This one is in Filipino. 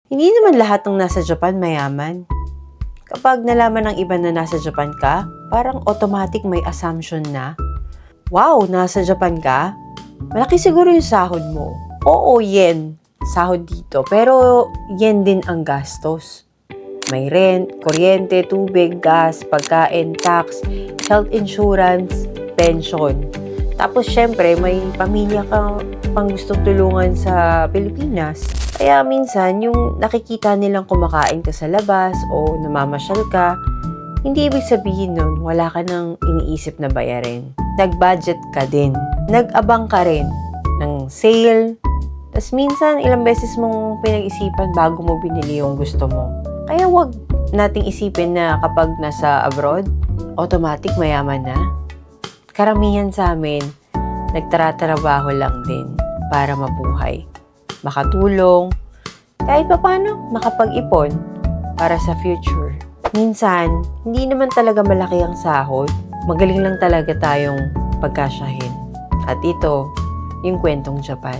Hindi naman lahat ng nasa Japan mayaman. Kapag nalaman ng iba na nasa Japan ka, parang automatic may assumption na, wow, nasa Japan ka? Malaki siguro yung sahod mo. Oo, yen. Sahod dito. Pero yen din ang gastos. May rent, kuryente, tubig, gas, pagkain, tax, health insurance, pension. Tapos syempre, may pamilya kang pang gustong tulungan sa Pilipinas. Kaya minsan, yung nakikita nilang kumakain ka sa labas o namamasyal ka, hindi ibig sabihin nun, wala ka nang iniisip na bayarin. Nag-budget ka din. Nag-abang ka rin ng sale. Tapos minsan, ilang beses mong pinag-isipan bago mo binili yung gusto mo. Kaya wag nating isipin na kapag nasa abroad, automatic mayaman na. Karamihan sa amin, nagtratrabaho lang din para mabuhay. Makatulong, kahit pa paano makapag-ipon para sa future. Minsan, hindi naman talaga malaki ang sahod. Magaling lang talaga tayong pagkasyahin. At ito, yung kwentong Japan.